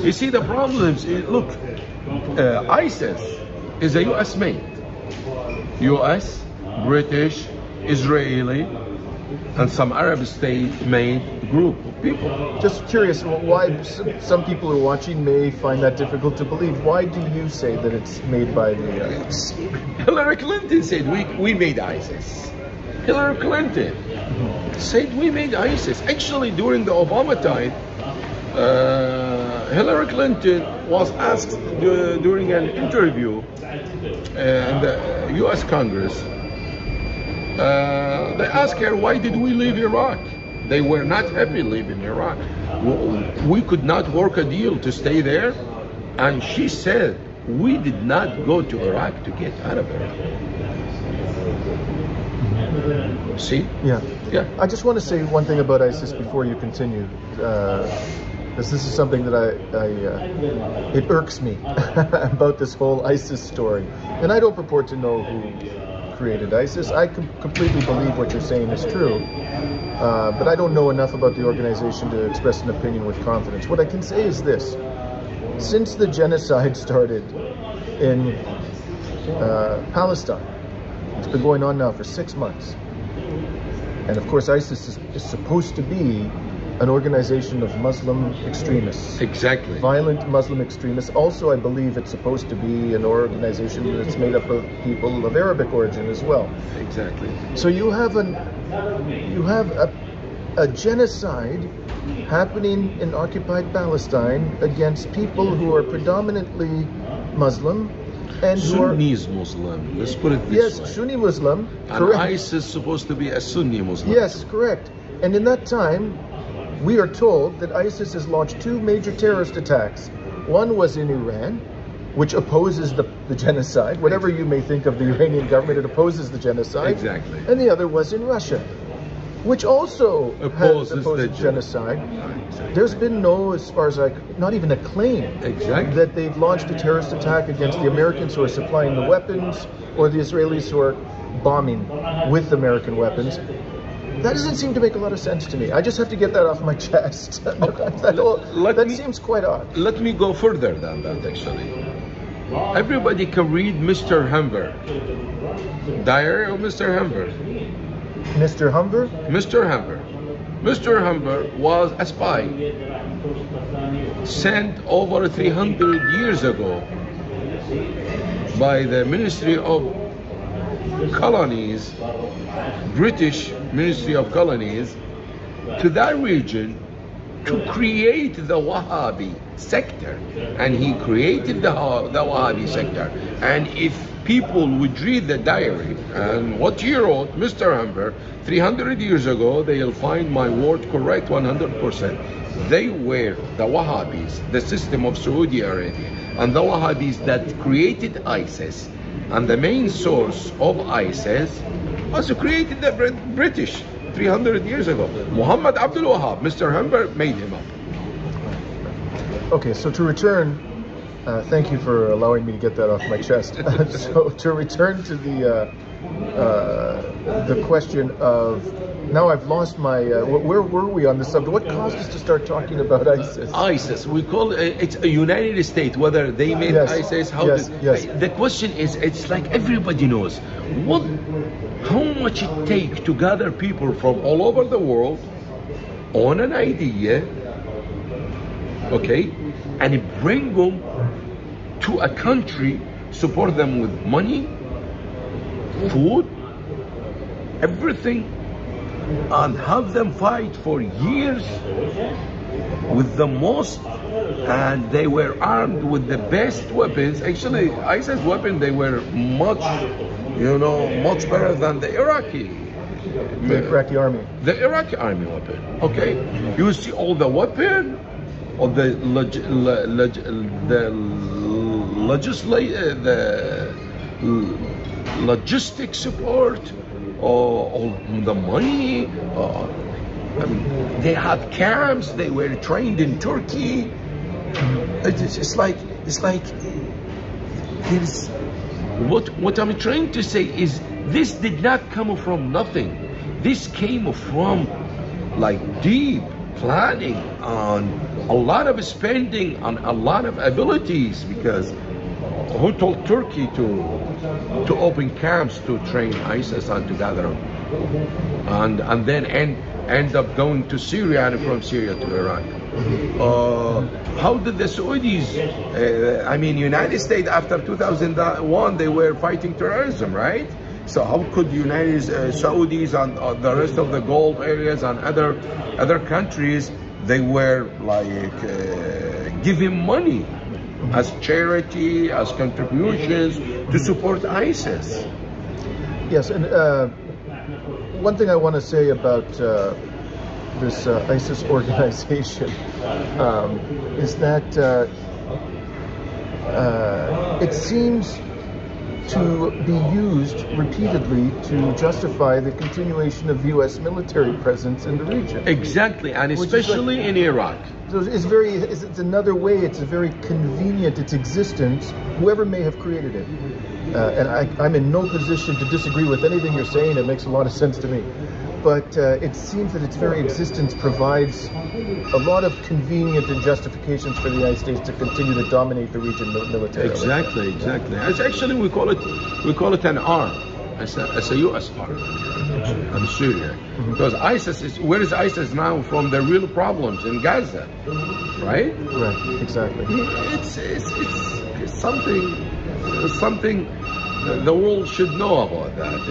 You see, the problems, look, ISIS is a US made. US, British, Israeli, and some Arab state made group of people. Just curious, why some people who are watching may find that difficult to believe. Why do you say that it's made by the... Hillary Clinton said we made ISIS. Hillary Clinton said we made ISIS. Actually, during the Obama time, Hillary Clinton was asked during an interview in the US Congress. They asked her, why did we leave Iraq? They were not happy leaving Iraq. We could not work a deal to stay there. And she said, we did not go to Iraq to get out of Iraq. See? Yeah. Yeah. I just want to say one thing about ISIS before you continue. Because this is something that it irks me about this whole ISIS story. And I don't purport to know who created ISIS. I completely believe what you're saying is true. But I don't know enough about the organization to express an opinion with confidence. What I can say is this. Since the genocide started in Palestine, it's been going on now for 6 months. And of course, ISIS is supposed to be an organization of Muslim extremists. Exactly. Violent Muslim extremists. Also, I believe it's supposed to be an organization that's made up of people of Arabic origin as well. Exactly. So you have a genocide happening in occupied Palestine against people who are predominantly Muslim and who are Sunnis Muslim. Let's put it this way. yes, Sunni Muslim. And Correct. ISIS is supposed to be a Sunni Muslim. Yes, correct. And in that time, we are told that ISIS has launched 2 major terrorist attacks. One was in Iran, which opposes the genocide. Whatever you may think of the Iranian government, it opposes the genocide. Exactly. And the other was in Russia, which also Opposes opposed the genocide. Exactly. There's been no, as far as not even a claim Exactly. that they've launched a terrorist attack against the Americans who are supplying the weapons or the Israelis who are bombing with American weapons. That doesn't seem to make a lot of sense to me. I just have to get that off my chest. That seems quite odd. Let me go further than that, actually. Everybody can read Mr. Humber. Diary of Mr. Humber. Mr. Humber? Mr. Humber. Mr. Humber was a spy sent over 300 years ago by the Ministry of Colonies, British Ministry of Colonies, to that region to create the Wahhabi sector. And he created the Wahhabi sector. And if people would read the diary and what he wrote, Mr. Humber, 300 years ago, they'll find my word correct 100%. They were the Wahhabis, the system of Saudi Arabia, and the Wahhabis that created ISIS. And the main source of ISIS was created the British 300 years ago. Muhammad Abdul Wahab, Mr. Humber made him up. Okay, so to return, thank you for allowing me to get that off my chest. So to return to the question of, now I've lost my, where were we on this subject? What caused us to start talking about ISIS? ISIS, we call it's a United States, whether they made ISIS, how yes. The question is, it's like everybody knows, how much it takes to gather people from all over the world on an idea, okay, and bring them to a country, support them with money, food, everything, and have them fight for years with the most, and they were armed with the best weapons. Actually, ISIS weapons, they were much better than the Iraqi. The Iraqi army. The Iraqi army weapon. Okay, you see all the weapon, or the logistic support, all the money. I mean, they had camps. They were trained in Turkey. It's like there's what I'm trying to say is this did not come from nothing. This came from like deep planning on a lot of spending, on a lot of abilities, because who told Turkey to open camps to train ISIS and to gather them, and then end up going to Syria and from Syria to Iraq? How did the Saudis? I mean, United States after 2001 they were fighting terrorism, right? So how could United Saudis and the rest of the Gulf areas and other countries, they were like giving money as charity, as contributions to support ISIS? Yes, and one thing I want to say about this ISIS organization is that it seems to be used repeatedly to justify the continuation of U.S. military presence in the region. Exactly, and especially in Iraq. So it's another way, it's a very convenient, its existence, whoever may have created it. And I'm in no position to disagree with anything you're saying, it makes a lot of sense to me. But it seems that its very existence provides a lot of convenient justifications for the United States to continue to dominate the region militarily. Exactly. It's actually we call it an arm. It's a U.S. arm in Syria, because ISIS where is ISIS now from the real problems in Gaza, right? Right. Exactly. It's something the world should know about that.